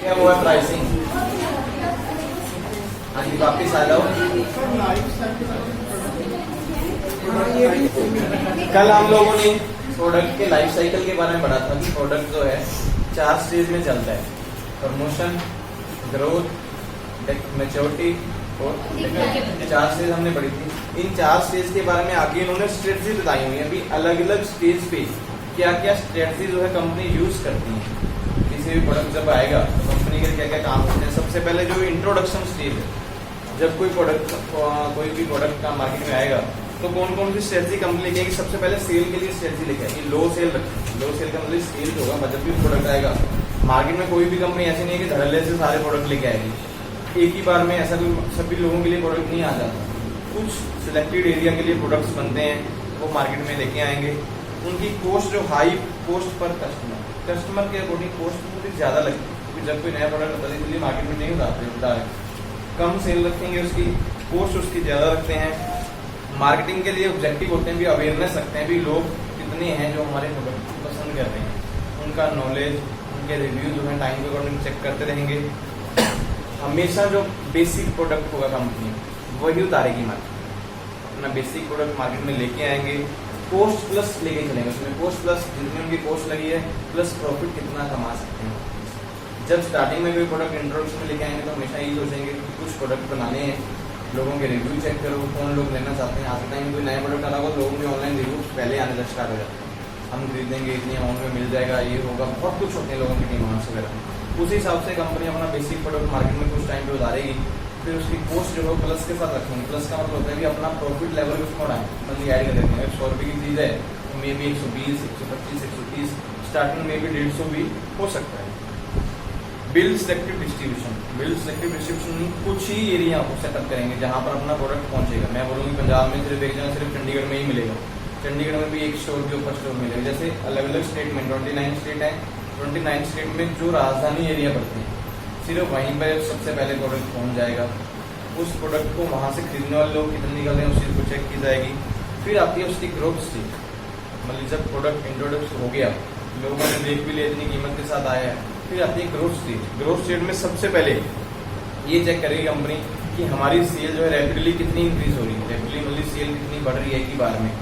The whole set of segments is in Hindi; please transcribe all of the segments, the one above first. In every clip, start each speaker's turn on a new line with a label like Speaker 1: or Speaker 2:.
Speaker 1: क्या वो है प्राइसिंग। हाँ जी वापिस आ जाओ। कल हम लोगों ने प्रोडक्ट के लाइफ साइकिल के बारे में पढ़ा था कि प्रोडक्ट जो है 4 स्टेज में चलता है, प्रमोशन, ग्रोथ, मैच्योरिटी और 4 स्टेज हमने पढ़ी थी। इन 4 स्टेज के बारे में आगे इन्होंने स्ट्रेटजी बताई हुई है। अभी अलग अलग स्टेज पे क्या क्या स्ट्रेटजी जो है कंपनी यूज करती है। किसी भी प्रोडक्ट जब आएगा तो कंपनी के क्या क्या काम होते हैं। सबसे पहले जो इंट्रोडक्शन स्टेज है, जब कोई भी प्रोडक्ट का मार्केट में आएगा तो कौन कौन सी स्ट्रेटजी कंपनी लेके आएगी। सबसे पहले सेल के लिए स्ट्रेटजी लेके आएगी। लो सेल रखेगी। लो सेल का मतलब सेल होगा, जब भी प्रोडक्ट आएगा मार्केट में कोई भी कंपनी ऐसी नहीं है कि धड़ल्ले से सारे प्रोडक्ट लेके आएगी। एक ही बार में ऐसा कोई सभी लोगों के लिए प्रोडक्ट नहीं आ जाता। कुछ सिलेक्टेड एरिया के लिए प्रोडक्ट्स बनते हैं, वो मार्केट में लेके आएंगे। उनकी कॉस्ट जो हाई कॉस्ट पर कस्टमर के अकॉर्डिंग कॉस्ट थोड़ी ज्यादा लगती है, क्योंकि जब कोई नया प्रोडक्ट होता है इसलिए मार्केट में नहीं उतारते, कम सेल रखेंगे, उसकी कॉस्ट उसकी ज्यादा रखते हैं। मार्केटिंग के लिए ऑब्जेक्टिव होते हैं भी अवेयरनेस रखते हैं भी लोग कितने हैं जो हमारे प्रोडक्ट को पसंद कर रहे हैं। उनका नॉलेज, उनके रिव्यू जो है टाइम के अकॉर्डिंग चेक करते रहेंगे। हमेशा जो बेसिक प्रोडक्ट होगा कंपनी वही उतारेगी मार्केट। अपना बेसिक प्रोडक्ट मार्केट में लेके आएंगे, कॉस्ट प्लस लेके चलेंगे। उसमें कॉस्ट प्लस जितनी उनकी कॉस्ट लगी है प्लस प्रॉफिट कितना कमा सकते हैं। जब स्टार्टिंग में कोई प्रोडक्ट इंट्रोडक्शन में लेके आएंगे तो हमेशा यही सोचेंगे कि कुछ प्रोडक्ट बनाने हैं, लोगों के रिव्यू चेक करो, कौन लोग लेना चाहते हैं। आज के टाइम में कोई नया प्रोडक्ट आ रहा होगा, लोगों के ऑनलाइन रिव्यू पहले आने तक स्टार्ट हो जाते हैं। हम खरीदेंगे, इतनी अमाउंट में मिल जाएगा, ये होगा, बहुत कुछ होते हैं लोगों की डिमांड्स वगैरह। उसी हिसाब से कंपनी अपना बेसिक प्रोडक्ट मार्केट में कुछ टाइम पे उतारेगी, फिर उसकी कॉस्ट जो है प्लस के साथ रखेंगे। प्लस का मतलब होता है कि अपना प्रॉफिट लेवल उसमें बढ़ाएं, मतलब ऐड कर देते हैं। अगर 100 रुपये की चीज़ है तो मे बी 120, 125, 130, स्टार्टिंग में भी 150 भी हो सकता है। Build selective distribution. Build selective distribution कुछ ही एरिया को सेटअप करेंगे जहां पर अपना प्रोडक्ट पहुंचेगा। मैं बोलूँगी पंजाब में सिर्फ एक जगह, सिर्फ चंडीगढ़ में ही मिलेगा। चंडीगढ़ में भी एक स्टोर के ऊपर स्टोर मिलेगा। जैसे अलग अलग स्टेट में 29 स्टेट है, 29 स्टेट में जो राजधानी एरिया पड़ते हैं सिर्फ वहीं पर सबसे पहले प्रोडक्ट पहुंच जाएगा। उस प्रोडक्ट को वहां से खरीदने वाले लोग कितने निकल रहे हैं उस चीज़ को चेक की जाएगी। फिर आती है उसकी ग्रोथ स्टेज, मतलब जब प्रोडक्ट इंट्रोडक्स हो गया, लोगों ने देख भी लिया, इतनी कीमत के साथ आया है, फिर आती है ग्रोथ स्टेज। ग्रोथ स्टेज में सबसे पहले ये चेक करेगी कंपनी कि हमारी सेल जो है रैपिडली कितनी इंक्रीज हो रही है, रैपिडली मतलब सेल कितनी बढ़ रही है एक ही बार में।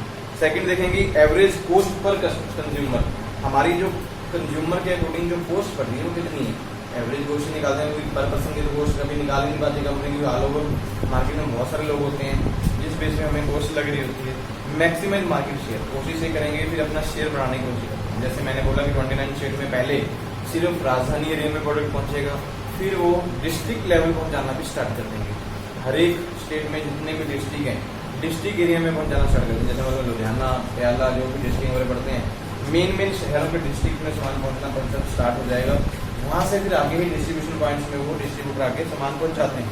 Speaker 1: सेकंड देखेंगे एवरेज कॉस्ट पर कंज्यूमर, हमारी जो कंज्यूमर के अकॉर्डिंग जो कॉस्ट पड़ रही है वो कितनी है। एवरेज कॉस्ट निकालते हैं, पर पर्सन की तो कॉस्ट कभी निकाल नहीं पाती कंपनी की। ऑल ओवर मार्केट में बहुत सारे लोग होते हैं जिस बेस में हमें कॉस्ट लग रही होती है। मैक्सिमम मार्केट शेयर कोशिश ये करेंगे, फिर अपना शेयर बढ़ाने की कोशिश करेंगे। जैसे मैंने बोला कि 29 स्टेट में पहले सिर्फ राजधानी एरिया में प्रोडक्ट पहुंचेगा, फिर वो डिस्ट्रिक्ट लेवल पहुंचाना भी स्टार्ट कर देंगे। हर एक स्टेट में जितने भी डिस्ट्रिक्ट हैं, डिस्ट्रिक्ट एरिया में पहुंचाना स्टार्ट कर देंगे। जैसे मतलब लुधियाना, प्याला, जो भी डिस्ट्रिक्ट वगैरह पड़ते हैं, मेन शहरों के डिस्ट्रिक्ट में सामान पहुंचना स्टार्ट हो जाएगा। वहां से फिर आगे ही डिस्ट्रीब्यूशन पॉइंट्स में वो डिस्ट्रीब्यूटर आके सामान पहुंचाते हैं।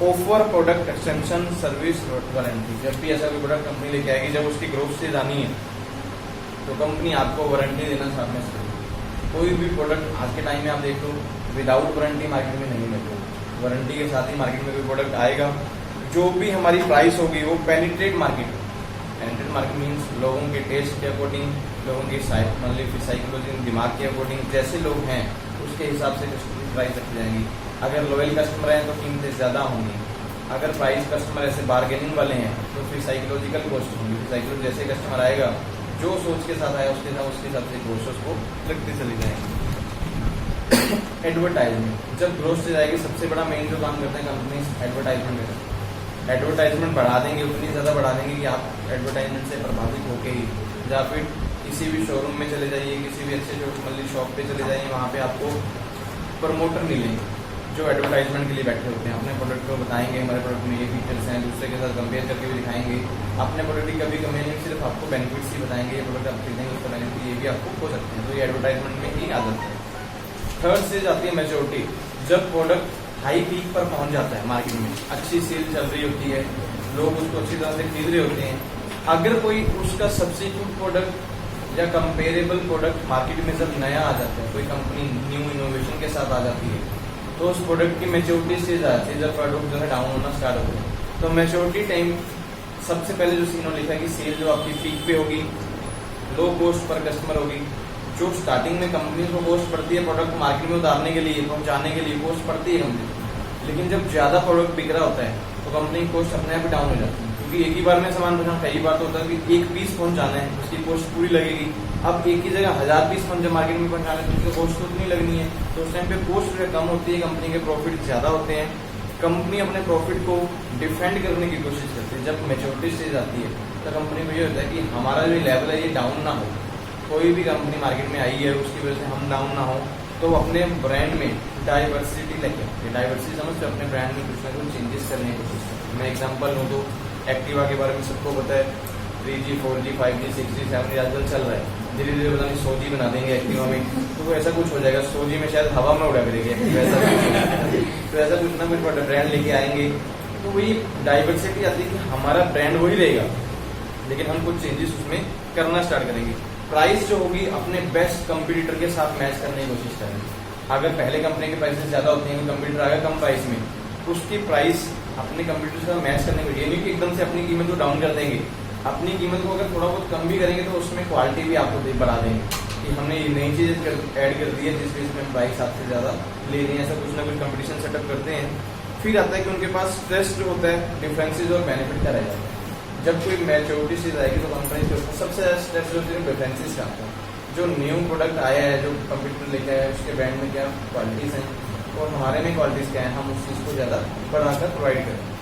Speaker 1: Offer product extension service warranty. जब भी ऐसा कोई प्रोडक्ट कंपनी लेके आएगी, जब उसकी ग्रोथ स्टेज आनी है तो कंपनी आपको वारंटी देना चाहते हैं। कोई भी प्रोडक्ट आज के टाइम में आप देख लो विदाउट वारंटी मार्केट में नहीं मिलता। वारंटी के साथ ही मार्केट में कोई प्रोडक्ट आएगा। जो भी हमारी प्राइस होगी वो penetrate market. Penetrate market means लोगों के टेस्ट के अकॉर्डिंग, लोगों की मतलब साइकोलॉजी, दिमाग के अकॉर्डिंग, जैसे लोग हैं उसके हिसाब से प्राइस रखी जाएंगी। अगर लॉयल कस्टमर हैं तो कीमतें ज़्यादा होंगी। अगर प्राइस कस्टमर ऐसे बार्गेनिंग वाले हैं तो फिर साइकोलॉजिकल कॉस्ट होंगी। साइकोलॉजी जैसे कस्टमर आएगा जो सोच के साथ आया उसके हिसाब से कॉस्ट उसको लगती चली जाएगी। एडवर्टाइजमेंट। जब ग्रोथ से जाएगी सबसे बड़ा मेन जो काम करते हैं कंपनी एडवर्टाइजमेंट है। एडवर्टाइजमेंट बढ़ा देंगे, उतनी ज़्यादा बढ़ा देंगे कि आप एडवर्टाइजमेंट से प्रभावित होके ही या फिर किसी भी शोरूम में चले जाइए, किसी भी अच्छे मतलब शॉप पे चले जाइए, वहाँ पे आपको प्रमोटर मिलेंगे जो एडवर्टाइजमेंट के लिए बैठे होते हैं। अपने प्रोडक्ट को बताएंगे, हमारे प्रोडक्ट में ये फीचर्स हैं, दूसरे के साथ कंपेयर करके भी दिखाएंगे। अपने प्रोडक्ट की कभी कमी नहीं, सिर्फ आपको बेनिफिट्स ही बताएंगे। ये प्रोडक्ट आप खरीदेंगे उसका बेनिफिट ये भी आपको हो सकते हैं। तो ये एडवर्टाइजमेंट में ही आदत है। थर्ड स्टेज आती है मैच्योरिटी। जब प्रोडक्ट हाई पीक पर पहुंच जाता है, मार्केट में अच्छी सेल चल रही होती है, लोग उसको अच्छी तरह से खरीद रहे होते हैं। अगर कोई उसका सब्स्टिट्यूट प्रोडक्ट या कंपेरेबल प्रोडक्ट मार्केट में जब नया आ जाता है, कोई कंपनी न्यू इनोवेशन के साथ आ जाती है, तो उस प्रोडक्ट की मैच्योरिटी स्टेज आ जाती है। जब प्रोडक्ट जो है डाउन होना स्टार्ट होता है तो मैच्योरिटी टाइम सबसे पहले जो सीनो लिखा है कि सेल जो आपकी पीक पे होगी, लो कॉस्ट पर कस्टमर होगी, जो स्टार्टिंग में कंपनी को कॉस्ट पड़ती है प्रोडक्ट मार्केट में उतारने के लिए, पहुंचाने के लिए कॉस्ट पड़ती है कंपनी, लेकिन जब ज्यादा प्रोडक्ट बिक रहा होता है तो कंपनी की कॉस्ट अपने आप डाउन हो जाती है, क्योंकि एक ही बार में सामान पहुंचाना। कई बार तो होता है कि एक पीस पहुंचाना है, उसकी कॉस्ट पूरी लगेगी। अब एक ही जगह 1000 पीस जब मार्केट में पहुंचाना है तो उसकी कॉस्ट तो उतनी लगनी है, तो उस टाइम पे कॉस्ट कम होती है, कंपनी के प्रॉफिट ज्यादा होते हैं। कंपनी अपने प्रॉफिट को डिफेंड करने की कोशिश करती है। जब मैच्योरिटी स्टेज आती है तो कंपनी को ये होता है कि हमारा जो लेवल है ये डाउन ना हो, कोई भी कंपनी मार्केट में आई है उसकी वजह से हम डाउन ना हो, तो अपने ब्रांड में डाइवर्सिटी लेके, डाइवर्सिटी समझ के अपने ब्रांड में कुछ ना कुछ चेंजेस करने की कोशिश करते हैं। मैं एग्जांपल दूं तो एक्टिवा के बारे में सबको पता है, 3G 4G 5G 6G 7G आजकल चल रहा है। धीरे धीरे पता नहीं 100G बना देंगे एक्टिवा में, तो वो ऐसा कुछ हो जाएगा 100G में शायद हवा में उड़ा करेगी ऐसा तो ऐसा कुछ ना कुछ ब्रांड लेके आएंगे। तो वही डाइवर्सिटी आती है कि हमारा ब्रांड वही रहेगा, लेकिन हम कुछ चेंजेस उसमें करना स्टार्ट करेंगे। प्राइस जो होगी अपने बेस्ट कंपटीटर के साथ मैच करने की कोशिश करेंगे। अगर पहले कंपनी के प्राइसेस ज्यादा होते हैं, कंपटीटर आएगा कम प्राइस में, उसकी प्राइस अपने कंपटीटर के साथ मैच करने को, ये नहीं कि एकदम से अपनी कीमत को डाउन कर देंगे। अपनी कीमत को अगर थोड़ा बहुत कम भी करेंगे तो उसमें क्वालिटी भी आपको बढ़ा देंगे कि हमने ये नई चीजें ऐड कर दी है जिस बेस में प्राइस आपसे ज्यादा ले रही है। ऐसा कुछ ना कुछ कंपटीशन सेटअप करते हैं। फिर आता है कि उनके पास स्ट्रेस जो होता है डिफरेंसेस और बेनिफिट का रह जाता है। जब कोई मैच्योरिटी चीज आएगी तो कंपनी के ऊपर सबसे ज्यादा स्ट्रेस जो होती है डिफरेंसेस का आता है। जो न्यू प्रोडक्ट आया है, जो कंप्यूटर लेके आया है, उसके ब्रांड में क्या क्वालिटीज हैं और हमारे में क्वालिटीज क्या है, हम उस चीज को ज्यादा बढ़ाकर प्रोवाइड करें।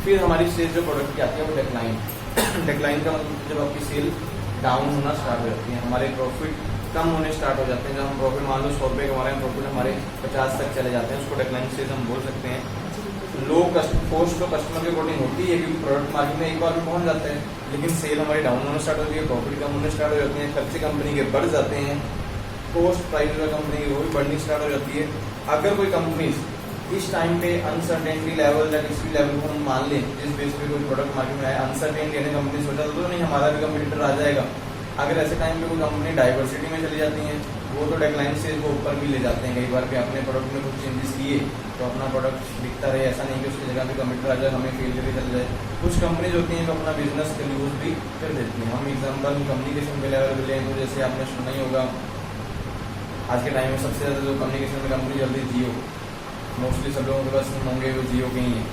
Speaker 1: फिर हमारी सेल जो प्रोडक्ट की आती है वो डेक्लाइन। डेक्लाइन का मतलब जब आपकी सेल डाउन होना स्टार्ट हो जाती है, हमारे प्रॉफिट कम होने स्टार्ट हो जाते हैं। जब हम प्रॉफिट मान लो 100 रुपये कमा रहे हैं, प्रॉफिट हमारे 50 तक चले जाते हैं, उसको डेक्लाइन स्टेज हम बोल सकते हैं। लो कॉस्ट तो कस्टमर के अकॉर्डिंग होती है, क्योंकि प्रोडक्ट मार्केट में एक बार में पहुंच जाते हैं, लेकिन सेल हमारी डाउन होना स्टार्ट होती है, प्रॉफिट कम होने स्टार्ट हो जाते हैं, खर्चे कंपनी के बढ़ जाते हैं, कॉस्ट प्राइस कंपनी की वो भी बढ़नी स्टार्ट हो जाती है। अगर कोई कंपनी इस टाइम पे अनसर्टेनिटी लेवल या किसी लेवल को हम मान लें, जिस बेस पे कोई प्रोडक्ट मार्केट में आया, अनसर्टेनिटी यानी कंपनी सोचा तो नहीं हमारा भी कंपटीटर आ जाएगा। अगर ऐसे टाइम पे कोई कंपनी डाइवर्सिटी में चली जाती है, वो तो डेक्लाइन स्टेज को ऊपर भी ले जाते हैं। कई बार भी अपने प्रोडक्ट में कुछ चेंजेस किए तो अपना प्रोडक्ट दिखता रहे, ऐसा नहीं कि उसकी जगह पे कंपटीटर आ जाए, हमें फेल करके चल जाए। कुछ कंपनीज होती हैं जो अपना बिजनेस का यूज भी कर देती हैं। हम एग्जाम्पल कम्युनिकेशन के लेवल पे लें तो जैसे आपने सुना ही होगा, आज के टाइम में सबसे ज्यादा जो कम्युनिकेशन में कंपनी चल रही है जियो, मोस्टली सब लोगों के पास होंगे वो जियो के ही है।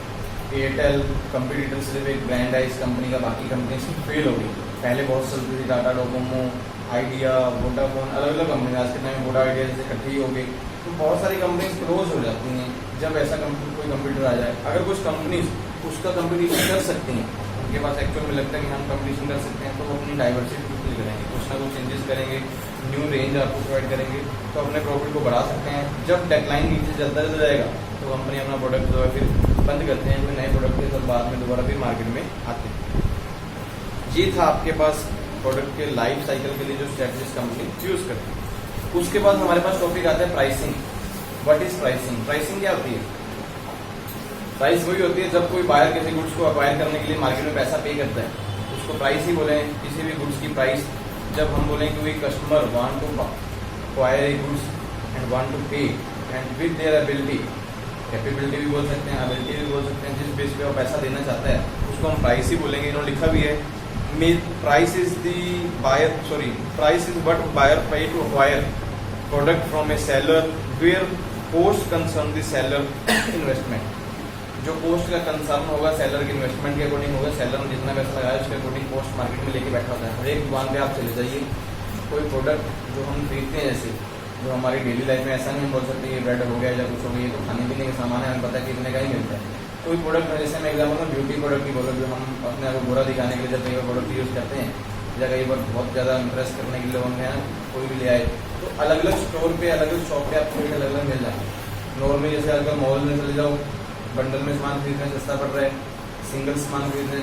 Speaker 1: एयरटेल कंपटीटर सिर्फ एक ब्रांड है इस कंपनी का, बाकी कंपनी सिर्फ फेल हो गई। पहले बहुत चलती थी, टाटा डोकोमो, आइडिया, वोडाफोन, अलग अलग कंपनी। आज के टाइम वोडा आइडिया जैसे इकट्ठी हो गई, तो बहुत सारी कंपनीज क्लोज हो जाती हैं जब ऐसा कोई कंप्यूटर आ जाए। अगर कुछ कंपनीज उसका कंपटीशन कर सकती हैं, उनके पास एक्चुअल में लगता है कि हम कंपटीशन कर सकते हैं, तो वो अपनी डाइवर्सिटी बिल्कुल करेंगे, कुछ ना कुछ चेंजेस करेंगे, न्यू रेंज आपको प्रोवाइड करेंगे, तो अपने प्रॉफिट को बढ़ा सकते हैं। जब डेक्लाइन नीचे चलता जाएगा तो कंपनी अपना प्रोडक्ट जो है फिर बंद करते हैं, फिर नए प्रोडक्ट के साथ बाद में दोबारा फिर मार्केट में आते हैं। ये था आपके पास प्रोडक्ट के लाइफ साइकिल के लिए जो स्ट्रेटजीज कंपनी यूज करती है। उसके बाद हमारे पास टॉपिक आता है pricing. What is pricing? Pricing क्या होती है? प्राइस वही होती है जब कोई बायर किसी गुड्स को अक्वायर करने के लिए मार्केट में पैसा पे करता है, उसको प्राइस ही बोले। किसी भी गुड्स की प्राइस जब हम बोलें कि कोई customer want to acquire a goods and want to pay and with their ability, capability भी बोल सकते हैं, एबिलिटी भी बोल सकते हैं, जिस बेस पे वो पैसा देना चाहता है उसको हम प्राइस ही बोलेंगे। इन्होंने लिखा भी है, price is price is what buyer pay to acquire product from a seller where cost concern the seller investment. जो कॉस्ट का कंसर्न होगा सेलर के इन्वेस्टमेंट के अकॉर्डिंग होगा, सेलर ने जितना पैसा लगाया उसके अकॉर्डिंग कॉस्ट मार्केट में लेके बैठा होता है। हर एक दुकान पे आप चले जाइए, कोई प्रोडक्ट जो हम खरीदते हैं, जैसे जो हमारी डेली लाइफ में, ऐसा नहीं बोल सकते ये ब्रेड हो गया या कुछ हो गया, तो खाने पीने का सामान है, हमें पता है कितने का ही मिलता है। कोई प्रोडक्ट है, जैसे मैं एग्जाम्पल में ब्यूटी प्रोडक्ट की बोलो, जो हम अपने आप को बुरा दिखाने के लिए जब कई बार प्रोडक्ट यूज करते हैं या कई बार बहुत ज़्यादा इंप्रेस करने के लिए हमने कोई भी ले आए, तो अलग अलग स्टोर पे, अलग अलग शॉप पे आपको अलग अलग मिल जाए। नॉर्मली जैसे आजकल मॉल में चले जाओ, बंडल में सामान खरीदने सस्ता पड़ रहा है, सिंगल सामान खरीदने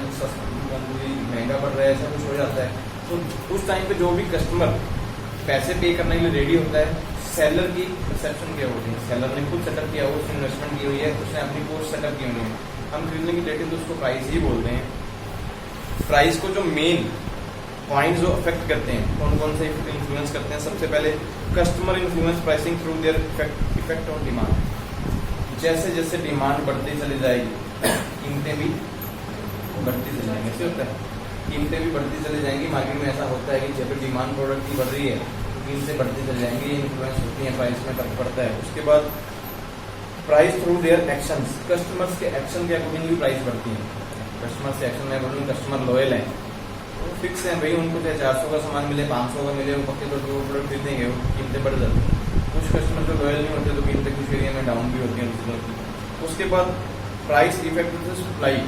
Speaker 1: महंगा पड़ रहा है, ऐसा कुछ हो जाता है। तो उस टाइम पे जो भी कस्टमर पैसे पे करने के लिए रेडी होता है, सेलर की परसेप्शन क्या होती है, सेलर ने खुद सेटअप किया, उसने इन्वेस्टमेंट की हुई है, उसने अपनी कोर्स सेटअप की हुई है, हम खरीदने की डेट तो उसको प्राइस ही बोलते हैं। प्राइस को जो मेन पॉइंट जो अफेक्ट करते हैं, कौन कौन से इन्फ्लुएंस करते हैं? सबसे पहले customer influence pricing through their effect on demand. जैसे जैसे डिमांड बढ़ती चली जाएगी, कीमतें भी बढ़ती चली जाएंगी। ऐसे होता है, कीमतें भी बढ़ती चली जाएंगी। मार्केट में ऐसा होता है कि जब डिमांड प्रोडक्ट की बढ़ रही है तो कीमतें बढ़ती चल जाएंगी, ये इन्फ्लुएंस होती है, प्राइस में फर्क पड़ता है। उसके बाद price through their actions, customers के एक्शन के अकॉर्डिंग भी प्राइस बढ़ती है। कस्टमर्स के एक्शन में बोलूँ कस्टमर लॉयल है, वो फिक्स है भाई, उनको चाहे 400 का सामान मिले 500 का मिले, वो पक्के तो वो प्रोडक्ट खरीदेंगे, वो कीमतें बढ़ जाती हैं। कुछ कस्टमर जो लॉयल नहीं होते तो कीमतें कुछ एरिया में डाउन भी होती हैं। उसके बाद प्राइस इफेक्ट टू सप्लाई,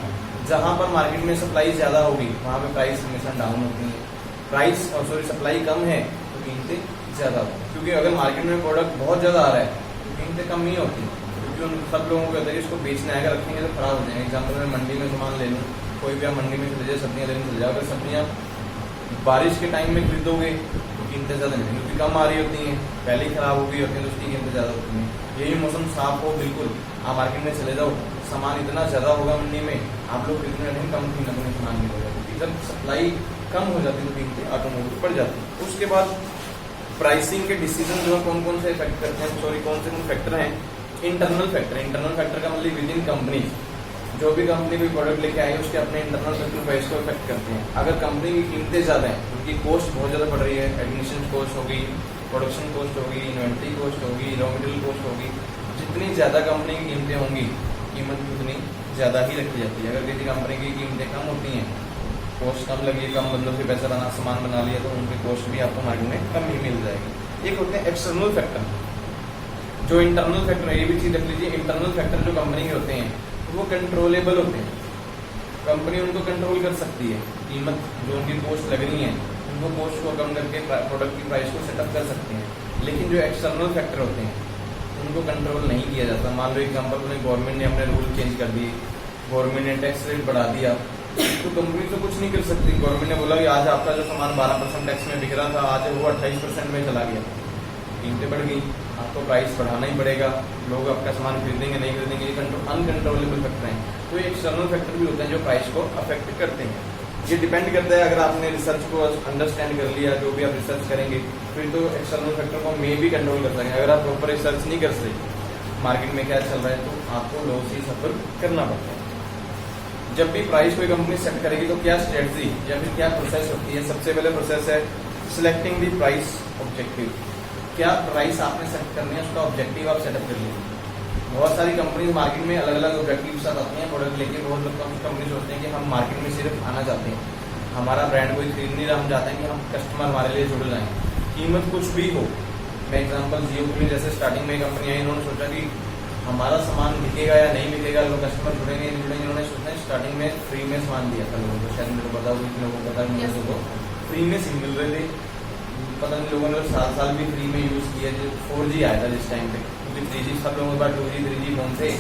Speaker 1: जहाँ पर मार्केट में सप्लाई ज़्यादा होगी वहाँ पे प्राइस हमेशा डाउन होती है। प्राइस और सप्लाई कम है तो कीमतें ज़्यादा होती हैं, क्योंकि अगर मार्केट में प्रोडक्ट बहुत ज़्यादा आ रहा है तो कीमतें कम नहीं होती, क्योंकि उन सब लोगों को कहते हैं इसको बेचना है, अगर रखेंगे तो खराब हो जाएंगे। एग्जाम्पल में मंडी में सामान ले लूँ, कोई भी आप मंडी में चले जाए सब्जियाँ लेने चले जाओ, अगर सब्जियाँ बारिश के टाइम में खरीदोगे तो कीमतें ज़्यादा नहीं, क्योंकि कम आ रही होती हैं, पहले ही खराब हो गई होती हैं तो उसकी कीमतें ज़्यादा होती हैं। यही मौसम साफ हो बिल्कुल, आप मार्केट में चले जाओ, सामान इतना ज़्यादा होगा मंडी में, आप लोग खरीदने नहीं, कम कीमत में सामान मिलेगा, क्योंकि जब सप्लाई कम हो जाती है तो कीमतें ऑटोमेटिक बढ़ जाती है। उसके बाद प्राइसिंग के डिसीजन जो है कौन कौन से इफेक्ट करते हैं, सॉरी कौन से फैक्टर हैं? Internal factor. इंटरनल फैक्टर का मतलब विद इन कंपनी, जो भी कंपनी कोई प्रोडक्ट लेके आई है उसके अपने इंटरनल फैक्टर प्राइस को इफेक्ट करते हैं। अगर कंपनी की कीमतें ज़्यादा हैं, उनकी कॉस्ट बहुत ज़्यादा बढ़ रही है, एडमिशन कॉस्ट होगी, प्रोडक्शन कॉस्ट होगी, इन्वेंट्री कॉस्ट होगी, रॉ मटेरियल कॉस्ट होगी, जितनी ज़्यादा कंपनी की कीमतें होंगी कीमत उतनी ज़्यादा ही रखी जाती है। अगर किसी कंपनी की कीमतें कम होती हैं, कॉस्ट कम लगी, कम बंदों से पैसा बना सामान बना लिया, तो उनकी कॉस्ट भी आपको मार्केट में कम ही मिल जाएगी। एक होते हैं एक्सटर्नल फैक्टर, जो इंटरनल फैक्टर है, ये भी चीज़ रख लीजिए। इंटरनल फैक्टर जो कंपनी के होते हैं वो कंट्रोलेबल होते हैं, कंपनी उनको कंट्रोल कर सकती है। कीमत जो उनकी कॉस्ट लगनी है उनको कॉस्ट को कम करके प्रोडक्ट की प्राइस को सेटअप कर सकते हैं। लेकिन जो एक्सटर्नल फैक्टर होते हैं उनको कंट्रोल नहीं किया जाता। मान लो एग्जाम्पल में गवर्नमेंट ने अपने रूल चेंज कर दिए, गवर्नमेंट ने टैक्स रेट बढ़ा दिया, तो कंपनी तो कुछ नहीं कर सकती। गवर्नमेंट ने बोला कि आज आपका जो सामान 12% टैक्स में बिक रहा था, आज वो 28% में चला गया, कीमतें बढ़ गई, आपको प्राइस बढ़ाना ही पड़ेगा, लोग आपका सामान खरीदेंगे नहीं खरीदेंगे, ये अनकंट्रोलेबल फैक्टर हैं। तो ये एक्सटर्नल फैक्टर भी होते हैं जो प्राइस को अफेक्ट करते हैं। ये डिपेंड करता है, अगर आपने रिसर्च को अंडरस्टैंड कर लिया, जो भी आप रिसर्च करेंगे, फिर तो एक्सटर्नल फैक्टर को मे भी कंट्रोल कर सकेंगे। अगर आप प्रॉपर रिसर्च नहीं कर सकते मार्केट में क्या चल रहा है, तो आपको लॉस ही सफर करना पड़ता है। जब भी प्राइस कोई कंपनी सेट करेगी तो क्या स्ट्रेटजी या फिर क्या प्रोसेस होती है? सबसे पहले प्रोसेस है सिलेक्टिंग द प्राइस ऑब्जेक्टिव। क्या प्राइस आपने सेट करनी है, उसका ऑब्जेक्टिव आप सेटअप कर लीजिए। बहुत सारी कंपनी मार्केट में अलग अलग ऑब्जेक्टिव साथ आती हैं प्रोडक्ट लेके। बहुत लोग कंपनी सोचते हैं कि हम मार्केट में सिर्फ आना चाहते हैं, हमारा ब्रांड कोई खरीद नहीं रहा, हम चाहते हैं कि हम कस्टमर हमारे लिए जुड़ जाएं, कीमत कुछ भी हो। मैं एग्जाम्पल जियो में जैसे स्टार्टिंग में कंपनी आई, इन्होंने सोचा कि हमारा सामान बिकेगा या नहीं बिकेगा, लोग कस्टमर जुड़ेंगे नहीं जुड़ेंगे। इन्होंने सोचा स्टार्टिंग में फ्री में सामान दिया था लोगों को, शायद मेरे को बताओ, कितने लोगों को पता है, मुझे तो फ्री में सिम मिल रहे थे, पता नहीं लोगों ने साल भी फ्री में यूज़ किया। जो 4G आया था जिस टाइम पे, क्योंकि 3G सब लोगों के पास 2G 3G फोन थे,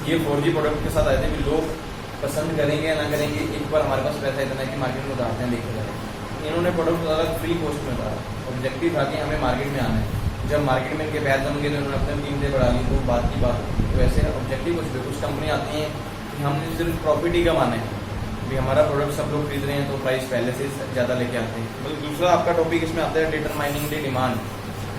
Speaker 1: ये 4G प्रोडक्ट के साथ आए थे कि लोग पसंद करेंगे या ना करेंगे, एक बार हमारे पास पैसा इतना है कि मार्केट में उतारते हैं, देखे जाए। इन्होंने प्रोडक्ट अलग फ्री कॉस्ट में उतारा, ऑब्जेक्टिव था कि हमें मार्केट में आना है। जब मार्केट में इनके पैर जम गए तो इन्होंने अपनी कीमतें बढ़ा ली, तो बात की बात होती है। तो ऐसे ऑब्जेक्टिव कुछ कंपनी आती हैं कि हमने सिर्फ प्रॉफिट ही कमाना है, भी हमारा प्रोडक्ट सब लोग खरीद रहे हैं तो प्राइस पहले से ज़्यादा लेके आते हैं। मतलब दूसरा आपका टॉपिक इसमें आता है डिटरमाइनिंग द डिमांड।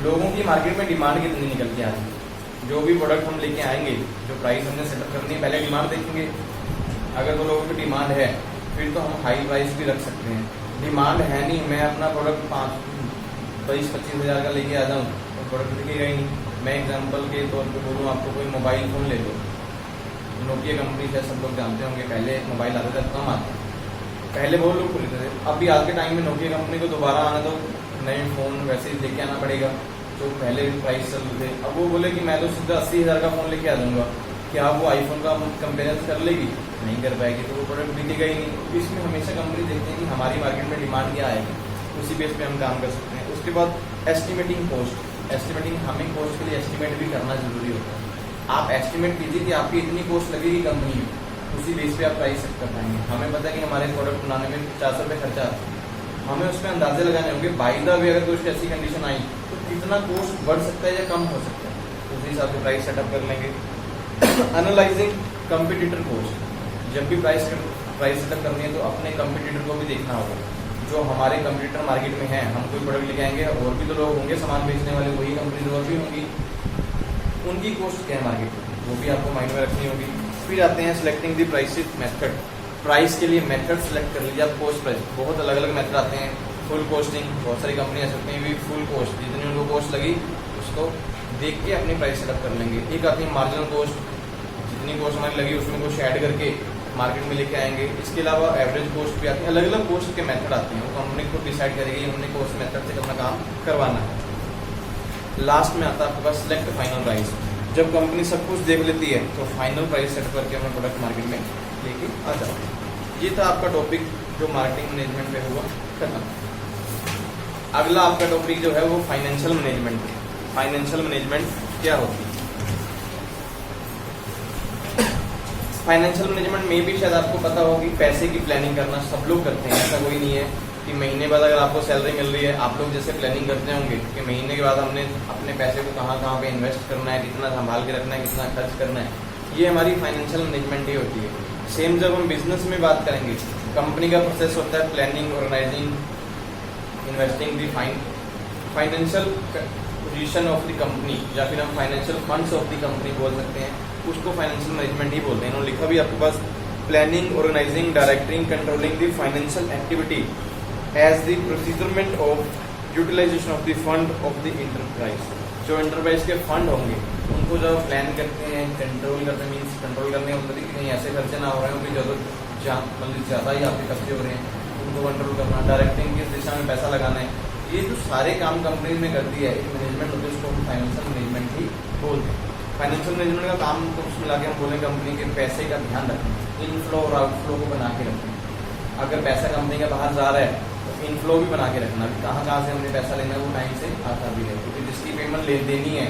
Speaker 1: लोगों की मार्केट में डिमांड कितनी निकल के आ रही है। जो भी प्रोडक्ट हम लेके आएंगे, जो प्राइस हमने सेटअप करनी है, पहले डिमांड देखेंगे। अगर तो लोगों की डिमांड है फिर तो हम हाई प्राइस भी रख सकते हैं। डिमांड है नहीं, मैं अपना प्रोडक्ट 20-25 हज़ार का लेके आ जाऊँ तो प्रोडक्ट बिकेगा ही नहीं। मैं एग्जाम्पल के तौर पर बोलूँ आपको, कोई मोबाइल फ़ोन ले लो, नोकिया कंपनी से सब लोग जानते होंगे, पहले मोबाइल आते थे कम आते, पहले बहुत लोग खरीदते थे। अभी आज के टाइम में नोकिया कंपनी को दोबारा आना तो नए फ़ोन वैसे ही लेके आना पड़ेगा जो पहले प्राइस चल रहे थे। अब वो बोले कि मैं तो सीधा 80,000 का फ़ोन लेके आ जाऊँगा, क्या वो आईफोन का कंपेरिजन कर लेगी? नहीं कर पाएगी, तो वो प्रोडक्ट बिकेगा ही नहीं। तो इसमें हमेशा कंपनी देखते हैं कि हमारी मार्केट में डिमांड क्या आएगी, उसी बेस पे हम काम कर सकते हैं। उसके बाद एस्टिमेटिंग कॉस्ट। एस्टिमेटिंग, हमें कॉस्ट के लिए एस्टिमेट भी करना जरूरी होता है। आप एस्टिमेट कीजिए कि आपकी इतनी कॉस्ट लगेगी कंपनी में, उसी बेस पे आप प्राइस सेट कर पाएंगे। हमें पता है कि हमारे प्रोडक्ट बनाने में 400 रुपये खर्चा आता है, हमें उसमें अंदाजे लगाने होंगे। बाई द वे अगर कोई ऐसी कंडीशन आई तो कितना कॉस्ट बढ़ सकता है या कम हो सकता है, तो उसी हिसाब से प्राइस सेटअप कर लेंगे। Analysing competitor cost. जब भी प्राइस सेटअप करनी है तो अपने कंपिटिटर को भी देखना होगा। जो हमारे कंपिटिटर मार्केट में हैं, हम कोई प्रोडक्ट लेके आएंगे, और भी तो लोग होंगे सामान बेचने वाले, वही कंपनी और भी होंगी, उनकी कॉस्ट क्या है मार्केट में, वो भी आपको माइंड में रखनी होगी। फिर आते हैं selecting the price method. Price के लिए मेथड सेलेक्ट कर लीजिए आप। कॉस्ट प्राइस बहुत अलग अलग मेथड आते हैं, फुल कॉस्टिंग, बहुत सारी कंपनी ऐसी होती हैं भी फुल कॉस्ट, जितनी उनको कॉस्ट लगी उसको देख के अपनी प्राइस सेटअप कर लेंगे। एक आती है मार्जिनल कॉस्ट, जितनी कॉस्ट हमारी लगी उसमें कुछ ऐड करके मार्केट में लेके आएंगे। इसके अलावा एवरेज कॉस्ट भी आती है, अलग अलग कॉस्ट के मेथड आते हैं, वो कंपनी को डिसाइड करेगी हमने कॉस्ट मेथड से अपना काम करवाना है। लास्ट में आता है आपके पास सिलेक्ट फाइनल प्राइस। जब कंपनी सब कुछ देख लेती है तो फाइनल प्राइस सेट करके अपना प्रोडक्ट मार्केट में लेके आ जाओ। ये था आपका टॉपिक जो मार्केटिंग मैनेजमेंट पे हुआ खत्म। अगला आपका टॉपिक जो है वो फाइनेंशियल मैनेजमेंट। फाइनेंशियल मैनेजमेंट क्या होती है? फाइनेंशियल मैनेजमेंट में भी शायद आपको पता होगी, पैसे की प्लानिंग करना सब लोग करते हैं, ऐसा कोई नहीं है कि महीने बाद अगर आपको सैलरी मिल रही है आप लोग जैसे प्लानिंग करते होंगे कि महीने के बाद हमने अपने पैसे को कहाँ कहाँ पे इन्वेस्ट करना है, कितना संभाल के रखना है, कितना खर्च करना है, ये हमारी फाइनेंशियल मैनेजमेंट ही होती है। सेम जब हम बिजनेस में बात करेंगे, कंपनी का प्रोसेस होता है planning, organising, investing the financial position of the company, या फिर हम financial funds of the company बोल सकते हैं, उसको फाइनेंशियल मैनेजमेंट ही बोलते हैं। इन्होंने लिखा भी आपके पास planning, organising, directing, controlling the financial activity as the procurement of utilisation of the fund of the enterprise. जो इंटरप्राइज के फंड होंगे उनको जब प्लान करते हैं, कंट्रोल करते हैं, मीन्स कंट्रोल करने का मतलब कि कहीं ऐसे खर्चे ना हो रहे हो कि मतलब ज़्यादा ही आपके खर्चे हो रहे हैं, उनको कंट्रोल करना, डायरेक्टिंग किस दिशा में पैसा लगाना है, ये जो सारे काम कंपनी में करती है, एक मैनेजमेंट होती है, उसको फाइनेंशियल मैनेजमेंट ही बोलते हैं। फाइनेंशियल मैनेजमेंट का काम को मिला के हम बोलें कंपनी के पैसे का ध्यान रखना, इनफ्लो और आउटफ्लो को बना के रखना। अगर पैसा कंपनी का बाहर जा रहा है तो इनफ्लो भी बना के रखना, कहाँ कहाँ से हमने पैसा लेना है वो टाइम से आता भी है, क्योंकि जिसकी पेमेंट देनी है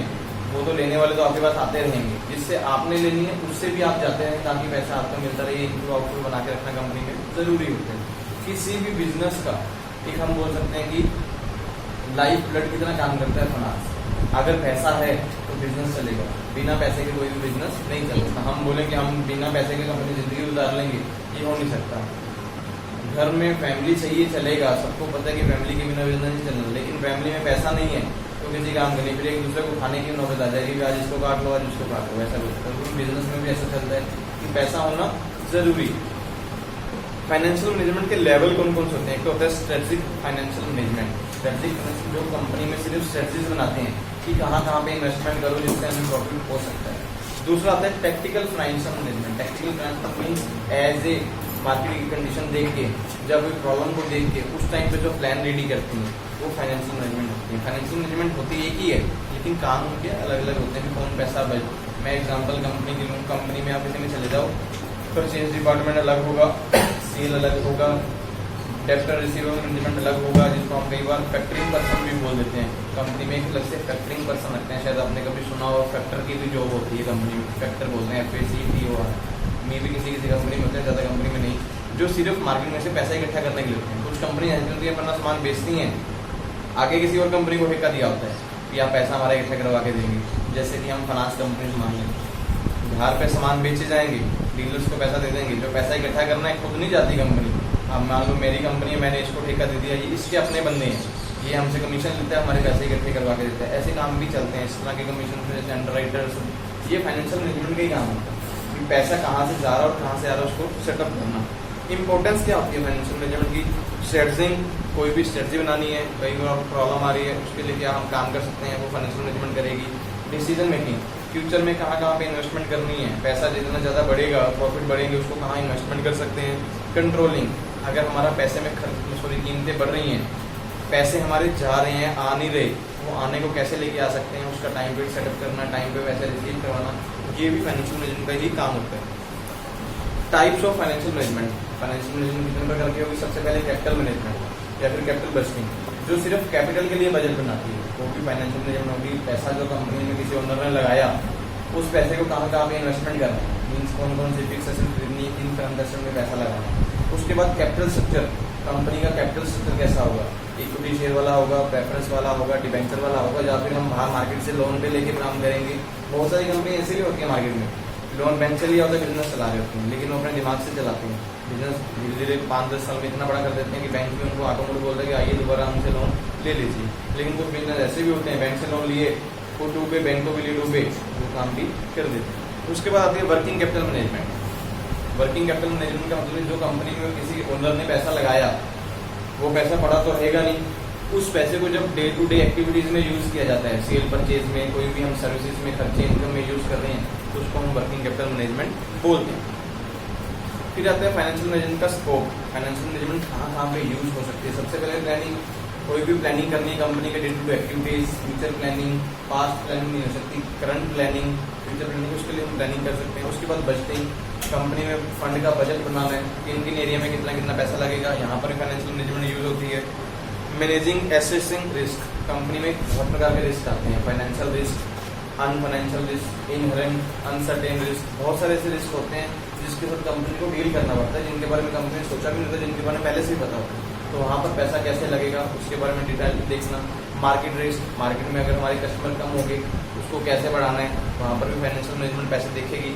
Speaker 1: वो तो लेने वाले तो आपके पास आते रहेंगे, जिससे आपने लेनी है उससे भी आप जाते हैं ताकि पैसा आपको मिलता रहे। इनफ्लो आउटफ्लो बना के रखना कंपनी में जरूरी होता है। किसी भी बिजनेस का एक हम बोल सकते हैं कि लाइफ ब्लड की तरह काम करता है फाइनेंस। अगर पैसा है तो बिजनेस चलेगा, बिना पैसे के कोई भी बिजनेस नहीं चलेगा। हम बोलें कि हम बिना पैसे के कंपनी जिंदगी गुजार लेंगे, ये हो नहीं सकता। घर में फैमिली चाहिए चलेगा, सबको पता है कि फैमिली के बिना बिजनेस नहीं चलना, लेकिन फैमिली में पैसा नहीं है तो किसी काम करनी, फिर एक दूसरे को खाने की नौबत आ जाएगी, आज इसको काट लो आज उसको काट लो, ऐसा कुछ। बिजनेस में भी ऐसा चलता है कि पैसा होना जरूरी। फाइनेंशियल मैनेजमेंट के लेवल कौन कौन से होते हैं? एक तो होता है स्ट्रेटेजिक फाइनेंशियल मैनेजमेंट। स्ट्रेटेजिक जो कंपनी में सिर्फ स्ट्रेटजीज बनाते हैं कि कहाँ कहाँ पे इन्वेस्टमेंट करो जिससे हमें प्रॉफिट हो सकता है। दूसरा आता है tactical financial management. Tactical financial means as a market की कंडीशन देख के, जब प्रॉब्लम को देख के उस टाइम पे जो प्लान रेडी करती है वो फाइनेंशियल मैनेजमेंट होती है। फाइनेंशियल मैनेजमेंट होती एक ही है लेकिन काम उनके अलग अलग होते हैं। कौन पैसा मैं एग्जांपल कंपनी की लूँ, कंपनी में आप इसी में चले जाओ, परचेज डिपार्टमेंट अलग होगा, सेल अलग होगा, डेप्टर रिसीवेबल मैनेजमेंट अलग होगा, जिसको हम कई बार फैक्टरिंग पर्सन भी बोल देते हैं। कंपनी में एक अलग से फैक्टरिंग पर्सन रखते हैं, शायद आपने कभी सुना हो, फैक्टर की भी जॉब होती है कंपनी में, फैक्टर बोलते हैं, FACTOR। मे भी किसी किसी कंपनी में होते हैं, ज़्यादा कंपनी में नहीं, जो सिर्फ मार्केट में से पैसा इकट्ठा करने के लिए होते हैं। कुछ कंपनी ऐसी होती है अपना सामान बेचती हैं, आगे किसी और कंपनी को ठेका दिया होता है कि आप पैसा हमारा इकट्ठा करवा के देंगे। जैसे कि हम फाइनेंस कंपनी से मान लें, घर पे सामान बेचे जाएंगे, डीलर्स को पैसा दे देंगे, जो पैसा इकट्ठा करना है खुद नहीं जाती कंपनी। अब मान लो मेरी कंपनी है, मैंने इसको ठेका दे दिया, ये इसके अपने बंदे हैं, ये हमसे कमीशन लेता है, हमारे पैसे इकट्ठे करवा के देता है। ऐसे काम भी चलते हैं, इस तरह के कमीशन जैसे अंडरराइटर्स, ये फाइनेंशियल मैनेजमेंट का ही काम होता है कि पैसा कहाँ से जा रहा है और कहाँ से आ रहा है उसको सेटअप करना। इंपॉर्टेंस क्या होती है फाइनेंशियल मैनेजमेंट की? स्ट्रेटजिंग, कोई भी स्ट्रेटजी बनानी है, कई बार प्रॉब्लम आ रही है, उसके लिए क्या हम काम कर सकते हैं, वो फाइनेंशियल मैनेजमेंट करेगी। डिसीजन मेकिंग, फ्यूचर में कहाँ कहाँ पे इन्वेस्टमेंट करनी है, पैसा जितना ज़्यादा बढ़ेगा, प्रॉफिट बढ़ेंगे, उसको कहाँ इन्वेस्टमेंट कर सकते हैं। कंट्रोलिंग, अगर हमारा पैसे में कीमतें बढ़ रही हैं, पैसे हमारे जा रहे हैं, आ नहीं रहे, वो आने को कैसे लेके आ सकते हैं, उसका टाइम पे सेटअप करना, टाइम पे पैसे रिसीव करवाना, ये भी फाइनेंशियल मैनेजमेंट का ही काम होता है। Types of financial management. Financial management कितने प्रकार की होगी? सबसे पहले कैपिटल मैनेजमेंट या फिर कैपिटल बजटिंग, जो सिर्फ कैपिटल के लिए बजट बनाती है, वो भी फाइनेंशियल मैनेजमेंट होगी। पैसा जो कंपनी में किसी ओनर ने लगाया, उस पैसे को कहाँ कहाँ पे इन्वेस्टमेंट करना है, मीन्स कौन कौन सी फिक्स एसेट खरीदनी है, किन ट्रांजेक्शन में पैसा लगाना है। उसके बाद कैपिटल स्ट्रक्चर, कंपनी का कैपिटल स्ट्रक्चर कैसा होगा, इक्विटी शेयर वाला होगा, प्रेफरेंस वाला होगा, डिबेंचर वाला होगा, या फिर हम बाहर मार्केट से लोन पे लेके काम करेंगे। बहुत सारी कंपनी ऐसी भी होती है मार्केट में, लोन बैंक से लिया होता है, बिजनेस चला रहे होते हैं, लेकिन वो अपने दिमाग से चलाते हैं। बिजनेस धीरे धीरे 5-10 साल में इतना बड़ा कर देते हैं कि बैंक भी उनको आटो मोड बोलते हैं कि आइए दोबारा हमसे लोन ले लीजिए। लेकिन कुछ बिजनेस ऐसे भी होते हैं, बैंक से लोन लिए, को डूबे, बैंक को भी लिए डूबे, वो काम भी कर देते हैं। उसके बाद आती है working capital management. Working capital management का मतलब जो कंपनी में किसी ओनर ने पैसा लगाया, वो पैसा पड़ा तो रहेगा नहीं। उस पैसे को जब डे टू डे एक्टिविटीज में यूज किया जाता है, सेल परचेज में, कोई भी हम सर्विसेज में, खर्चे इनकम में यूज कर रहे हैं, तो उसको हम वर्किंग कैपिटल मैनेजमेंट बोलते हैं। फिर आता है फाइनेंशियल मैनेजमेंट का स्कोप। फाइनेंशियल मैनेजमेंट कहाँ पे यूज हो सकती है। सबसे पहले प्लानिंग, कोई भी प्लानिंग करनी है कंपनी के day to day activities, future planning, past planning नहीं हो सकती, करंट प्लानिंग, फ्यूचर प्लानिंग, उसके लिए हम प्लानिंग कर सकते हैं। उसके बाद बजटिंग, कंपनी में फंड का बजट बनाना है, किन किन एरिया में कितना कितना पैसा लगेगा, यहाँ पर फाइनेंशियल मैनेजमेंट यूज होती है। मैनेजिंग एसेसिंग रिस्क, कंपनी में बहुत प्रकार के रिस्क आते हैं, financial risk, unfinancial risk, inherent, uncertain risk, बहुत सारे ऐसे रिस्क होते हैं जिसके साथ कंपनी को डील करना पड़ता है, जिनके बारे में कंपनी ने सोचा भी नहीं होता, जिनके बारे में पहले से ही पता होता है। तो वहाँ पर पैसा कैसे लगेगा उसके बारे में डिटेल देखना। मार्केट रिस्क, मार्केट में अगर हमारे कस्टमर कम होंगे उसको कैसे बढ़ाना है, वहाँ पर भी फाइनेंशियल मैनेजमेंट पैसे देखेगी।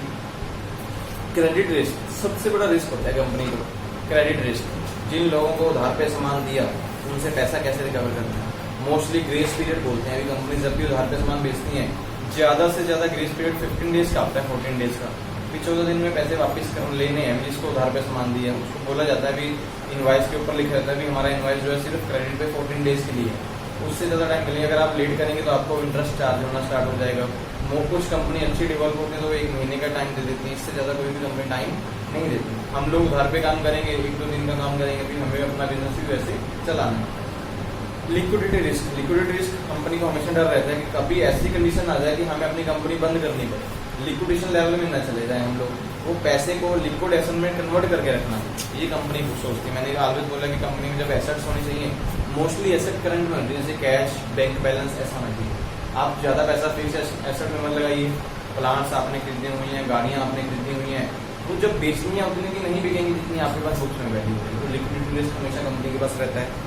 Speaker 1: क्रेडिट रिस्क, सबसे बड़ा रिस्क होता है कंपनी को क्रेडिट रिस्क। जिन लोगों को उधार पे सामान दिया उनसे पैसा कैसे रिकवर करना है। मोस्टली ग्रेस पीरियड बोलते हैं, अभी कंपनी जब भी उधार पे सामान बेचती है ज्यादा से ज्यादा ग्रेस पीरियड 15 डेज का आता है, 14 डेज का। 14 दिन में पैसे वापस लेने हैं जिसको उधार पे सामान दिया, उसको बोला जाता है भी इनवॉइस के ऊपर लिखा रहता है भी हमारा इनवॉइस जो है सिर्फ क्रेडिट पे 14 डेज के लिए है, उससे ज्यादा टाइम मिलेगा। अगर आप लेट करेंगे तो आपको इंटरेस्ट चार्ज होना स्टार्ट हो जाएगा। कुछ कंपनी अच्छी डेवलप होती है तो 1 महीने का टाइम दे देती है, इससे ज्यादा कोई भी कंपनी टाइम नहीं देती। हम लोग उधार पे काम करेंगे, 1-2 दिन का काम करेंगे, फिर हमें अपना बिजनेस भी वैसे चलाना है। Liquidity risk, liquidity risk company को हमेशा डर रहता है कि कभी ऐसी कंडीशन आ जाए कि हमें अपनी कंपनी बंद करनी पड़े, लिक्विडेशन लेवल में न चले जाए हम लोग, वो पैसे को लिक्विड एसेट में कन्वर्ट करके रखना, ये कंपनी सोचती है। मैंने ऑलवेज बोला कि कंपनी में जब एसेट्स होनी चाहिए, मोस्टली एसेट करंट में होती है, जैसे कैश, बैंक बैलेंस, ऐसा होना चाहिए। आप ज्यादा पैसा फिक्स एसेट में मत लगाइए। प्लांट्स आपने खरीदी हुई हैं, गाड़ियां आपने खरीदी हुई हैं, वो जब बेचनी है उतनी की नहीं बिकेंगी जितनी आपके पास बुक्स में बैठी हुई है। तो लिक्विडिटी रिस्क हमेशा कंपनी के पास रहता है।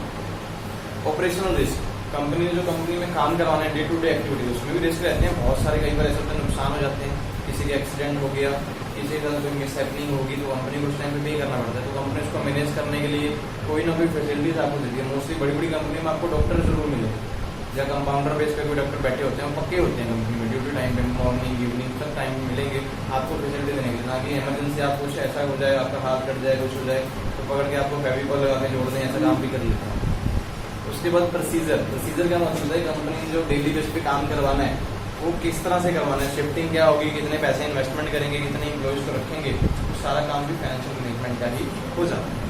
Speaker 1: ऑपरेशनल रिस्क, कंपनी ने जो कंपनी में काम करवाना है डे टू डे एक्टिविटी, उसमें भी रिस्क रहते हैं बहुत सारे। कई बार ऐसे होते हैं नुकसान हो जाते हैं, किसी का एक्सीडेंट हो गया, किसी का कोई मिसहैपनिंग होगी तो कंपनी को उस टाइम पे पे करना पड़ता है। तो कंपनी उसको मैनेज करने के लिए कोई ना कोई फैसिलिटीज आपको देती है। मोस्टली बड़ी बड़ी कंपनी में आपको डॉक्टर जरूर मिले, या कंपाउंडर बेस पे कोई डॉक्टर बैठे होते हैं, पक्के होते हैं कंपनी में, ड्यूटी टाइम पे मॉर्निंग इवनिंग सब टाइम मिलेंगे आपको फैसिलिटी देने के लिए, ना कि इमरजेंसी आप कुछ ऐसा हो जाए, आपका हाथ कट जाए, कुछ हो जाए तो पकड़ के आपको फेविकॉल लगा के जोड़ दें, ऐसा काम भी कर लेते हैं। उसके बाद प्रोसीजर, प्रोसीजर का मतलब है कंपनी जो डेली बेस पे काम करवाना है वो किस तरह से करवाना है, शिफ्टिंग क्या होगी, कितने पैसे इन्वेस्टमेंट करेंगे, कितने एम्प्लॉइज को रखेंगे, तो सारा काम भी फाइनेंशियल मैनेजमेंट का ही हो जाता है।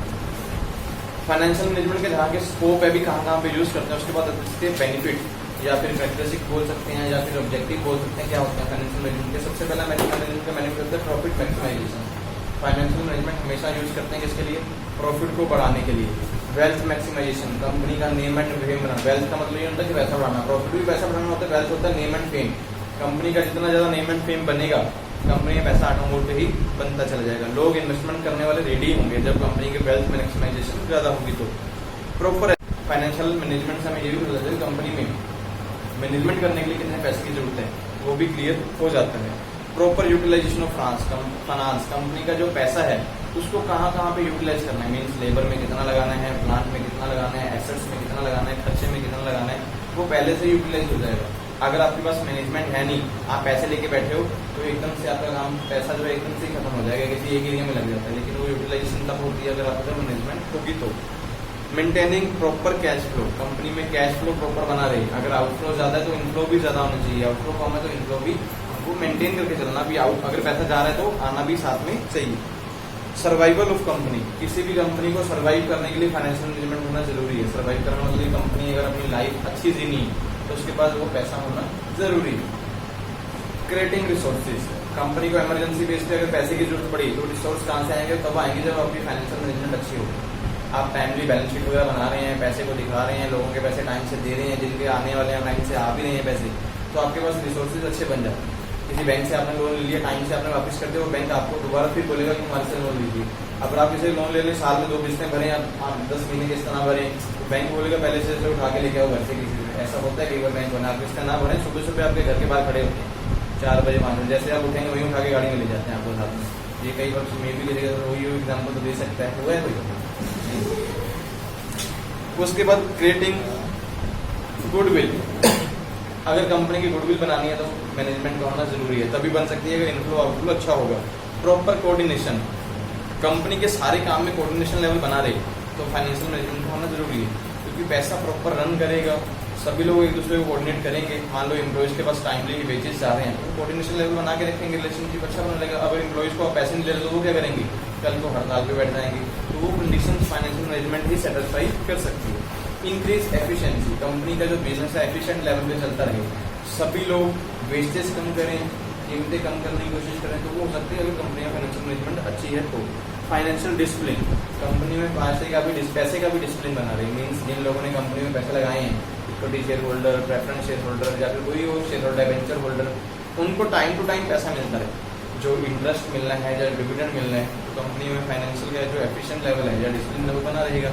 Speaker 1: फाइनेंशियल मैनेजमेंट के जहाँ के स्कोप है भी कहाँ पे यूज करते हैं। उसके बाद इसके बेनिफिट या फिर कैरेक्टरिस्टिक बोल सकते हैं या फिर ऑब्जेक्टिव बोल सकते हैं क्या होते हैं फाइनेंशियल मैनेजमेंट के। सबसे पहला मैनेजमेंट का बेनिफिट होता है प्रॉफिट मैक्सिमाइजेशन। फाइनेंशियल मैनेजमेंट हमेशा यूज करते हैं किसके लिए, प्रॉफिट को बढ़ाने के लिए। वेल्थ मैक्सिमाइजेशन, कंपनी का name and fame banana. Wealth का मतलब ये होता है कि पैसा बढ़ाना, प्रॉफिट भी पैसा बढ़ाना होता है। वेल्थ होता है नेम एंड फेम, कंपनी का जितना ज्यादा नेम एंड फेम बनेगा कंपनी में पैसा ऑटोमोटिव ही बनता चला जाएगा, लोग इन्वेस्टमेंट करने वाले रेडी होंगे जब कंपनी के वेल्थ मैक्सिमाइजेशन ज्यादा होगी। तो प्रॉपर फाइनेंशियल मैनेजमेंट से हमें ये भी पता चलता है कंपनी में मैनेजमेंट करने के लिए कितने पैसे की जरूरत है वो भी क्लियर हो जाता है। Proper utilisation of finance, company का जो पैसा है उसको कहाँ कहाँ पे यूटिलाइज करना है, मीन्स लेबर में कितना लगाना है, प्लांट में कितना लगाना है, एसेट्स में कितना लगाना है, खर्चे में कितना लगाना है, वो पहले से यूटिलाइज हो जाएगा। अगर आपके पास मैनेजमेंट है नहीं, आप पैसे लेके बैठे हो तो एकदम से आपका काम पैसा जो है एकदम से खत्म हो जाएगा, किसी एक एरिया में लग जाता है। लेकिन वो यूटिलाइजेशन तब होती है अगर आपका मैनेजमेंट होगी तो। Maintaining proper cash flow, company में कैश फ्लो प्रॉपर बना रही। अगर आउटफ्लो ज्यादा है तो इनफ्लो भी ज्यादा होना चाहिए, आउटफ्लो कम है तो इनफ्लो भी हमको मेंटेन करके चलना भी। अगर पैसा जा रहा है तो आना भी साथ में चाहिए। सर्वाइवल ऑफ कंपनी, किसी भी कंपनी को सर्वाइव करने के लिए फाइनेंशियल मैनेजमेंट होना जरूरी है। सर्वाइव करना मतलब कंपनी अगर अपनी लाइफ अच्छी जीनी तो उसके पास वो पैसा होना जरूरी है। क्रिएटिंग रिसोर्सेज, कंपनी को इमरजेंसी बेस पे अगर पैसे की जरूरत पड़ी तो रिसोर्स कहाँ से आएंगे, तब आएंगे जब आपकी फाइनेंशियल मैनेजमेंट अच्छी होगी। आप टाइमली बैलेंस शीट वगैरह बना रहे हैं, पैसे को दिखा रहे हैं, लोगों के पैसे टाइम से दे रहे हैं, जिनके आने वाले हैं टाइम से आ भी रहे हैं पैसे, तो आपके पास रिसोर्सेज अच्छे बन जाते हैं। किसी बैंक से आपने लोन ले लिया, टाइम से आपने वापस करते हो, बैंक आपको दोबारा फिर बोलेगा कि हमारे से लोन लीजिए। अगर आप किसी लोन ले लें, साल में 2 किस्तें भरें, आप 10 महीने किस्त ना भरें, तो बैंक बोलेगा पहले से उठा के लेके आओ घर से किसी से। ऐसा होता है कई बार बैंक बना, आप किस्तें ना भरें, सुबह सुबह आपके घर के बाहर खड़े होते हैं 4 बजे 5 बजे, जैसे आप उठेंगे वही उठा के गाड़ी में ले जाते हैं आपको साथ में। ये कई बार मे भी किसी वही एग्जाम्पल तो दे सकता है, हुआ है कोई। उसके बाद क्रिएटिंग गुडविल, अगर कंपनी की गुडविल बनानी है तो मैनेजमेंट का होना जरूरी है, तभी बन सकती है अगर इनफ्लो आउटफ्लो अच्छा होगा। प्रॉपर कोऑर्डिनेशन, कंपनी के सारे काम में कोऑर्डिनेशन लेवल बना रहे। तो फाइनेंशियल मैनेजमेंट का होना जरूरी है, क्योंकि पैसा प्रॉपर रन करेगा, सभी लोग एक दूसरे को कोऑर्डिनेट करेंगे। मान लो एम्प्लॉइज के पास टाइमली वेजेस जा रहे हैं तो कोऑर्डिनेशन लेवल बना के रखेंगे, रिलेशनशिप अच्छा बना रहेगा। अगर एम्प्लॉइज को आप पैसे नहीं दे रहे तो वो क्या करेंगे, कल को हड़ताल पे बैठ जाएंगे। तो वो कंडीशन फाइनेंशियल मैनेजमेंट ही सेटिस्फाई कर सकती है। इंक्रीज एफिशिएंसी, कंपनी का जो बिजनेस है एफिशिएंट लेवल पे चलता रहे, सभी लोग वेस्टेज कम करें, कीमतें कम करने की कोशिश करें, तो वो हो सकती है अगर कंपनी का फाइनेंशियल मैनेजमेंट अच्छी है तो। फाइनेंशियल डिसिप्लिन, कंपनी में पैसे का भी डिसिप्लिन बना रही, मीन्स जिन लोगों ने कंपनी में पैसे लगाए हैं, equity share holder, preference share holder या फिर कोई और शेयर होल्डर, वेंचर होल्डर, उनको टाइम टू टाइम पैसा मिलता रहे, जो इंटरेस्ट मिलना है या डिविडेंड मिलना है, तो कंपनी में फाइनेंशियल का जो एफिशिएंट लेवल है या डिसिप्लिन लेवल बना रहेगा।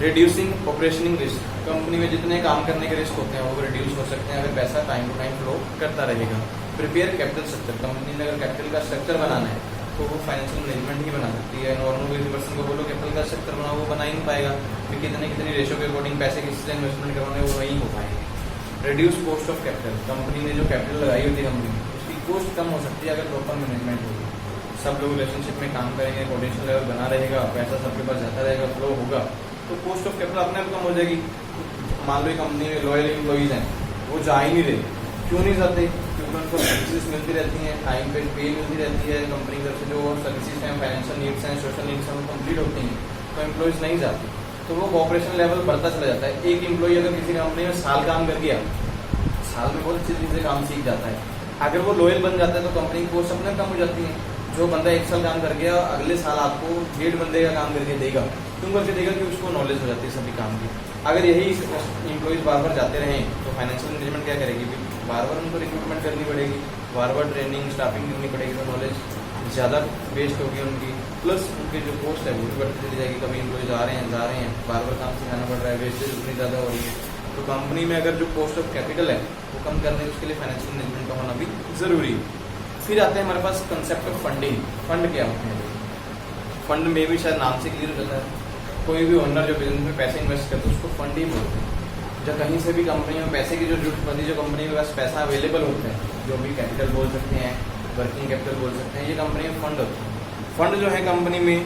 Speaker 1: रिड्यूसिंग ऑपरेशनिंग रिस्क, कंपनी में जितने काम करने के रिस्क होते हैं वो रिड्यूस हो सकते हैं अगर पैसा टाइम टू टाइम फ्लो करता रहेगा। प्रिपेयर कैपिटल स्ट्रक्चर, कंपनी ने अगर कैपिटल का स्ट्रक्चर बनाना है तो वो फाइनेंशियल मैनेजमेंट ही बना सकती है। नॉर्मल किसी पर्सन को बोलो कैपिटल का स्ट्रक्चर बनाओ, वो बना ही नहीं पाएगा, क्योंकि कितनी रेशो के अकॉर्डिंग पैसे किससे इन्वेस्टमेंट करवाने वो नहीं हो पाएंगे। Reduce cost of capital, company ने जो कैपिटल लगाई होती है कंपनी उसकी कॉस्ट कम हो सकती है अगर प्रॉपर मैनेजमेंट होगी, सब लोग रिलेशनशिप में काम करेंगे, कोऑर्डिनेशन लेवल बना रहेगा, पैसा सबके पास जाता रहेगा, फ्लो होगा, तो कॉस्ट ऑफ कैपिटल अपने आप कम हो जाएगी। मान लो कंपनी में लॉयल एम्प्लॉइज हैं, वो जा ही नहीं रहे, क्यों नहीं जाते, क्योंकि उनको सर्विसेज मिलती रहती हैं, टाइम पे पे मिलती रहती है, कंपनी की तरफ से जो सर्विसेज हैं, फाइनेंशियल नीड्स हैं, सोशल नीड्स हैं, वो कंप्लीट होती हैं, तो एम्प्लॉइज नहीं जाते, तो वो कॉपरेशन लेवल बढ़ता चला जाता है। एक एम्प्लॉय अगर किसी कंपनी में साल काम कर गया, साल में बहुत अच्छी तरीके से काम सीख जाता है, अगर वो लॉयल बन जाता है तो कंपनी की कॉस्ट अपने कम हो जाती है। जो बंदा 1 साल काम कर गया, अगले साल आपको 1.5 बंदे का काम करके देगा, क्यों करके देगा कि उसको नॉलेज हो जाती है सभी काम की। अगर यही एम्प्लॉइज बार बार जाते रहें तो फाइनेंशियल मैनेजमेंट क्या करेगी, बार बार उनको रिक्रूटमेंट करनी पड़ेगी, बार बार ट्रेनिंग स्टाफिंग करनी पड़ेगी, तो नॉलेज ज़्यादा वेस्ट होगी उनकी, प्लस उनकी जो कॉस्ट है वो भी बढ़ती चली जाएगी। कभी एम्प्लॉइज आ रहे हैं, बार बार काम सिखाना पड़ रहा है, वेस्टेज उतनी ज़्यादा हो रही है। तो कंपनी में अगर जो कॉस्ट ऑफ कैपिटल है वो कम करने के उसके लिए फाइनेंशियल मैनेजमेंट का होना भी ज़रूरी है। फिर आते हैं हमारे पास कंसेप्ट ऑफ फंडिंग। फंड क्या होते हैं, फंड में भी शायद नाम से क्लियर हो जाता है, कोई भी ओनर जो बिजनेस में पैसे इन्वेस्ट करते हैं उसको फंड ही बोलते हैं। जब कहीं से भी कंपनी में पैसे की जो जरूरत पड़ती है, जो कंपनी के पास पैसा अवेलेबल होता है, जो भी कैपिटल बोल सकते हैं, वर्किंग कैपिटल बोल सकते हैं, ये कंपनी में फंड होते हैं। फंड जो है कंपनी में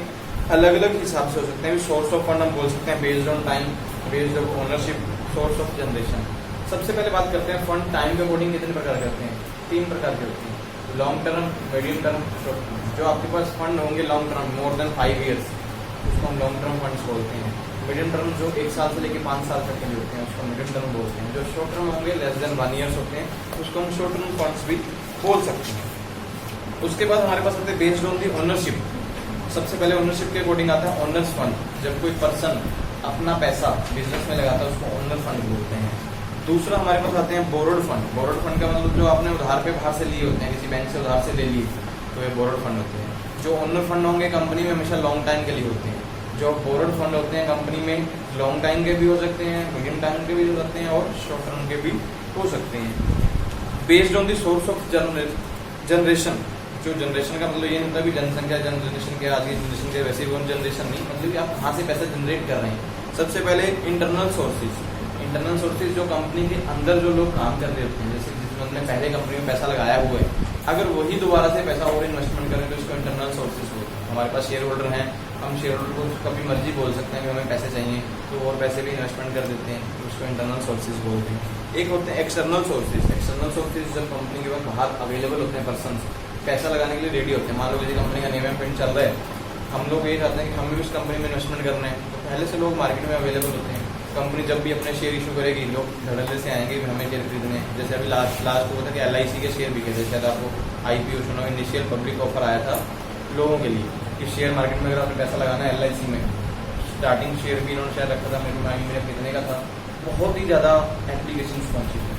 Speaker 1: अलग अलग हिसाब से हो सकते हैं। सोर्स ऑफ फंड हम बोल सकते हैं based on time, based on ownership, source of generation. सबसे पहले बात करते हैं फंड टाइम के अकॉर्डिंग कितने प्रकार के होते हैं, 3 प्रकार के होते हैं, long term, medium term, short term. जो आपके पास फंड होंगे long term, more than 5 years, उसको हम लॉन्ग टर्म फंड्स बोलते हैं। मीडियम टर्म जो 1 साल से लेकर 5 साल तक के लिए होते हैं उसको मीडियम टर्म बोलते हैं। जो शॉर्ट टर्म होंगे लेस देन 1 ईयर्स होते हैं उसको हम शॉर्ट टर्म फंड्स भी बोल सकते हैं। उसके बाद हमारे पास होते हैं बेस्ड ऑन दी ओनरशिप। सबसे पहले ओनरशिप के अकॉर्डिंग आता है ओनर्स फंड। जब कोई पर्सन अपना पैसा बिजनेस में लगाता है उसको ओनर फंड बोलते हैं। दूसरा हमारे पास आते हैं बोरोड फंड। बोरोड फंड का मतलब जो आपने उधार पे बाहर से लिए होते हैं, किसी बैंक से उधार से ले लिए, तो ये बोरोड फंड होते हैं। जो ओनर फंड होंगे कंपनी में हमेशा लॉन्ग टाइम के लिए होते हैं। जो बोरोड फंड होते हैं कंपनी में लॉन्ग टाइम के भी हो सकते हैं, मीडियम टाइम के भी हो सकते हैं और शॉर्ट टर्म के भी हो सकते हैं। Based on the source of generation. जो जनरेशन का मतलब ये नहीं होता कि जनसंख्या जनरेशन के, आज की जनरेशन के, वैसे वो जनरेशन नहीं, मतलब कि आप कहाँ से पैसा जनरेट कर रहे हैं। सबसे पहले इंटरनल सोर्सेज। इंटरनल सोर्सेज जो कंपनी के अंदर जो लोग काम कर रहे होते हैं, जैसे जिस बंदे ने पहले कंपनी में पैसा लगाया हुआ है, अगर वही दोबारा से पैसा और इन्वेस्टमेंट करें तो इसको इंटरनल सोर्सेज बोलते हैं। हमारे पास शेयर होल्डर हैं, हम शेयर होल्डर को कभी मर्जी बोल सकते हैं कि हमें पैसे चाहिए तो और पैसे भी इन्वेस्टमेंट कर देते हैं, तो उसको इंटरनल सोर्सेज बोलते हैं। एक होते हैं एक्सटर्नल सोर्सेज। एक्सटर्नल सोर्सेज जब कंपनी के पास बाहर अवेलेबल होते हैं, पर्सन पैसा लगाने के लिए रेडी होते हैं। मान लो किसी कंपनी का नेम एंड प्रिंट चल रहा है, हम लोग ये चाहते हैं कि हमें भी उस कंपनी में इन्वेस्टमेंट करना है, तो पहले से लोग मार्केट में अवेलेबल होते हैं। कंपनी जब भी अपने शेयर इशू करेगी, लोग धड़ल्ले से आएंगे कि हमें शेयर खरीदने हैं। जैसे अभी लास्ट हुआ था कि LIC के शेयर बिके थे, शायद आपको IPO सुना, इनिशियल पब्लिक ऑफर आया था लोगों के लिए कि शेयर मार्केट में अगर आपने पैसा लगाना है LIC में, स्टार्टिंग शेयर भी इन्होंने शायद रखा था, मेरे माइंड में कितने का था, बहुत ही ज़्यादा एप्लीकेशन पहुँची थी,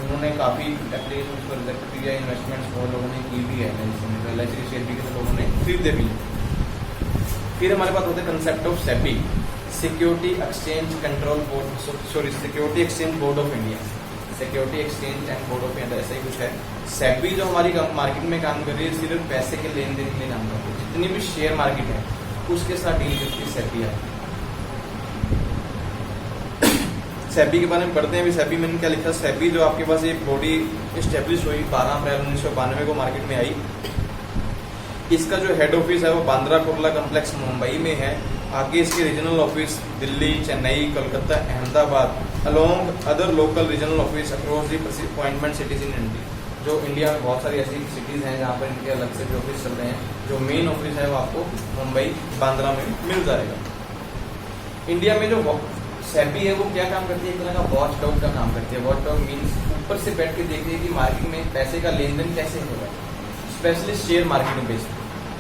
Speaker 1: उन्होंने काफ़ी एप्लीकेशन को रिजेक्ट किया, इन्वेस्टमेंट्स बहुत लोगों ने की भी है LIC में, तो LIC के शेयर भी के लोगों ने खरीदे भी। फिर हमारे पास होते हैं concept of SEBI, security exchange control board, sorry security exchange board of India, security exchange and board of India, ऐसा ही कुछ है। सेबी जो हमारी मार्केट में काम कर रही है सिर्फ पैसे के लेन देन के लिए काम करती है, जितनी भी शेयर मार्केट है उसके साथ डील करती है सेबी है। सेबी के बारे में पढ़ते हैं। अभी सेबी में क्या लिखा, सेबी जो आपके पास एक बॉडी स्टेब्लिश हुई 12 अप्रैल 1992 को मार्केट में आई। इसका जो हेड ऑफिस है वो बांद्रा कुर्ला कॉम्प्लेक्स मुंबई में है आगे इसके regional office Delhi, Chennai, Kolkata, Ahmedabad along other local regional office across the appointment cities in India. जो इंडिया में बहुत सारी ऐसी सिटीज़ हैं जहाँ पर इनके अलग से भी ऑफिस चल रहे हैं। जो मेन ऑफिस है वो आपको मुंबई बांद्रा में मिल जाएगा। इंडिया में जो सेबी है वो क्या काम करती है, एक तरह का वॉच डॉग का काम करती है। वॉच डॉग मीन्स ऊपर से बैठ के देखती है कि मार्केट में पैसे का लेन देन कैसे हो रहा है, specially share market based.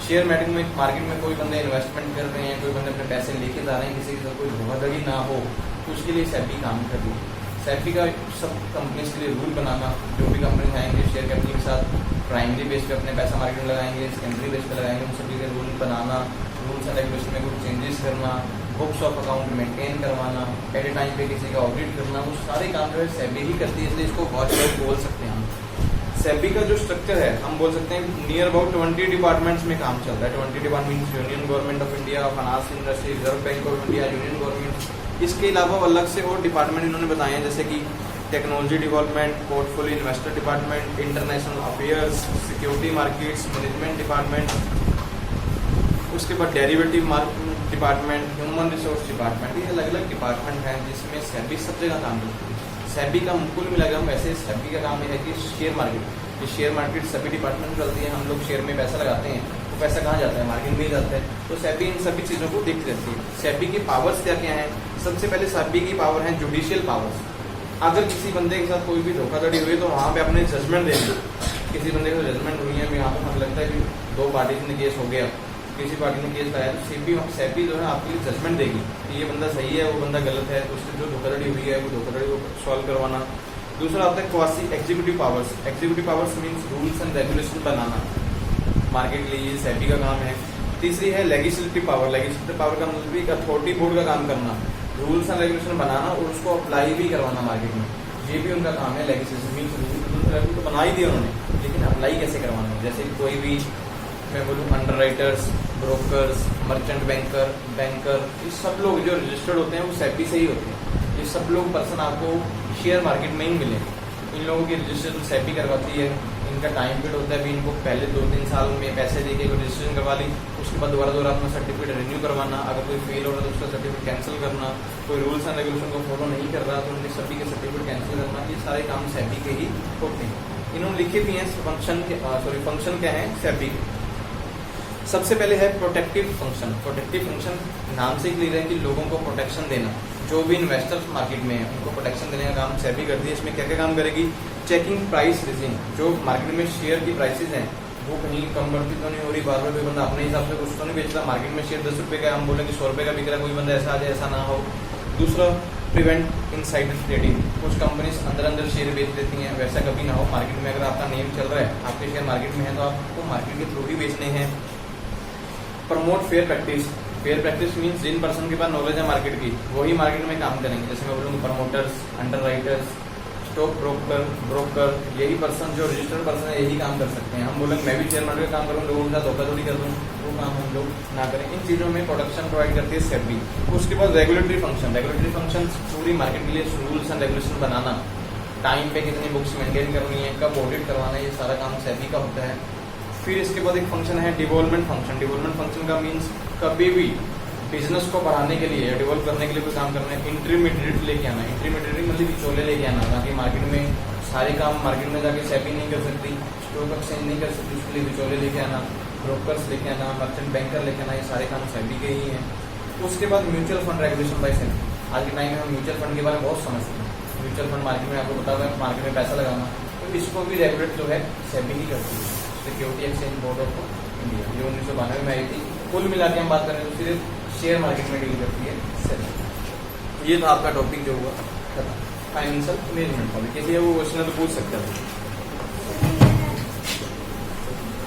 Speaker 1: Share market में कोई बंदे इन्वेस्टमेंट कर रहे हैं, कोई बंदे अपने पैसे लेके जा रहे हैं, किसी के साथ कोई धोखाधड़ी ना हो, तो उसके लिए सेबी काम कर रही है। सेबी का सब कंपनीज के लिए रूल बनाना, जो भी कंपनी आएंगे शेयर कैपिटल के साथ प्राइमरी बेस पे अपने पैसा मार्केट में लगाएंगे, सेकेंडरी बेस पे लगाएंगे, उन सभी के rule banana, rules and regulation में कुछ चेंजेस करना, बुक्स ऑफ अकाउंट मेंटेन करवाना, एट ए टाइम पे किसी का ऑडिट करना, वो सारे काम जो है सेबी ही करती है। इसलिए इसको वॉच डॉग बोल सकते हैं हम। सेबी का जो स्ट्रक्चर है हम बोल सकते हैं नियर अबाउट 20 डिपार्टमेंट्स में काम चल रहा है। 20 departments union government of India, finance industry, reserve bank of India, union government. इसके अलावा अलग से और डिपार्टमेंट इन्होंने बताए हैं, जैसे कि technology development, portfolio investor department, international affairs, security markets management department, उसके बाद derivative department, human resource department. ये अलग अलग डिपार्टमेंट हैं जिसमें सेबी सब जगह काम करती है। सेबी का कुल मिलाकर वैसे सेबी का काम है कि शेयर मार्केट, ये शेयर मार्केट सभी डिपार्टमेंट में चलती है। हम लोग शेयर में पैसा लगाते हैं तो पैसा कहाँ जाता है, मार्केट में ही जाता है। तो सेबी इन सभी चीज़ों को देखती रहती है। सेबी की पावर्स क्या क्या हैं? सबसे पहले सेबी की पावर है जुडिशियल पावर्स। अगर किसी बंदे के साथ कोई भी धोखाधड़ी हुई तो वहाँ पे अपने जजमेंट देंगे। किसी बंदे को जजमेंट हुई है, यहाँ पर मुझे लगता है कि 2 पार्टीज में केस हो गया, किसी पार्टी ने केस लाया, तो सेबी जो है आपके लिए जजमेंट देगी कि ये बंदा सही है, वो बंदा गलत है, तो उससे जो धोखाधड़ी हुई है वो धोखाधड़ी को सॉल्व करवाना। दूसरा आता है quasi executive powers. Executive powers means rules and regulation banana, market के लिए सेबी का काम है। तीसरी है लेजिस्लेटिव पावर। लेजिस्लेटिव पावर का मतलब भी अथॉरिटी बोर्ड का काम करना, रूल्स एंड रेगुलेशन बनाना और उसको अप्लाई भी करवाना मार्केट में, ये भी उनका काम है। लेजिस्लेशन मीन्स तो बना ही दिया उन्होंने, लेकिन अप्लाई कैसे करवाना है। जैसे कोई भी मैं बोलूँ अंडरराइटर्स, ब्रोकर्स, मर्चेंट बैंकर, ये सब लोग जो रजिस्टर्ड होते हैं वो सेबी से ही होते हैं। ये सब लोग पर्सन आपको शेयर मार्केट में ही मिले। इन लोगों की रजिस्ट्रेशन सेबी करवाती है। इनका टाइम पीरियड होता है, अभी इनको पहले 2-3 साल में पैसे दे के रजिस्ट्रेशन करवा ली, उसके बाद दोबारा अपना सर्टिफिकेट रिन्यू करवाना। अगर कोई फेल हो रहा है तो उसका सर्टिफिकेट कैंसिल करना, कोई रूल्स एंड रेगुलेशन को फॉलो नहीं कर रहा तो उनके सभी के सर्टिफिकेट कैंसिल करना, ये सारे काम सेबी के ही होते हैं। इन्होंने लिखे भी हैं फंक्शन क्या है सेबी के। सबसे पहले है प्रोटेक्टिव फंक्शन। प्रोटेक्टिव फंक्शन नाम से क्लियर है कि लोगों को प्रोटेक्शन देना। जो भी इन्वेस्टर्स मार्केट में है उनको प्रोटेक्शन देने का काम सेबी करती है। इसमें क्या क्या काम करेगी? चेकिंग प्राइस रिजिंग, जो मार्केट में शेयर की प्राइसेस हैं वो कहीं कम बढ़ती तो नहीं हो रही, बार बार कोई बंदा अपने हिसाब से कुछ तो नहीं बेच रहा। मार्केट में शेयर 10 रुपये का, हम बोले कि 100 रुपये का बिक रहा है, कोई बंदा ऐसा आ जाए ऐसा ना हो। दूसरा प्रिवेंट इनसाइडर ट्रेडिंग। कुछ कंपनीज अंदर शेयर बेच देती हैं, वैसा कभी ना हो। मार्केट में अगर आपका नेम चल रहा है, आपके शेयर मार्केट में है, तो आपको मार्केट के थ्रू ही बेचने हैं। Promote fair practice. Fair practice means जिन पर्सन के पास नॉलेज है मार्केट की वही मार्केट में काम करेंगे। जैसे मैं बोलूँगा प्रमोटर्स, अंडरराइटर्स, स्टॉक ब्रोकर, यही पर्सन जो रजिस्टर्ड पर्सन है यही काम कर सकते हैं। हम बोलेंगे मैं भी शेयर मार्केट का काम करूँ, लोगों के साथ धोखाधड़ी कर दूँ, वो काम हम लोग ना करें। इन चीज़ों में प्रोटेक्शन प्रोवाइड करती है सेबी। उसके बाद रेगुलेटरी फंक्शन। रेगुलेटरी फंक्शन पूरी मार्केट के लिए rules and regulation banana, time पे कितनी बुक्स मेंटेन करनी है, कब ऑडिट करवाना है, ये सारा काम सेबी का होता है। फिर इसके बाद एक फंक्शन है डेवलपमेंट फंक्शन। डेवलपमेंट फंक्शन का मीन्स कभी भी बिजनेस को बढ़ाने के लिए या डेवलप करने के लिए कोई काम करना है, इंटरमीडिएट लेके आना। इंटरमीडिएट मतलब विचोले लेके आना, ताकि मार्केट में सारे काम मार्केट में जाके सेबी नहीं कर सकती, स्टॉक एक्सचेंज नहीं कर सकती, उसके लिए विचोले लेके आना, ब्रोकर्स लेके आना, मर्चेंट बैंकर लेके आना, ये सारे काम सेबी के ही हैं। उसके बाद mutual fund regulation by SEBI. आज के टाइम में हम म्यूचुअल फंड के बारे में बहुत समझते हैं। म्यूचुअल फंड मार्केट में आपको बता हुआ है, मार्केट में पैसा लगाना, तो इसको भी रेगुलेट जो है सेबी ही करती है। Security exchange board of India, ये 1992 में आई थी। कुल मिला के हम बात करें तो सिर्फ शेयर मार्केट में डील करती है सेबी। ये था आपका टॉपिक जो हुआ फाइनेंशियल मैनेजमेंट का। किसी वो क्वेश्चन तो पूछ सकते हैं।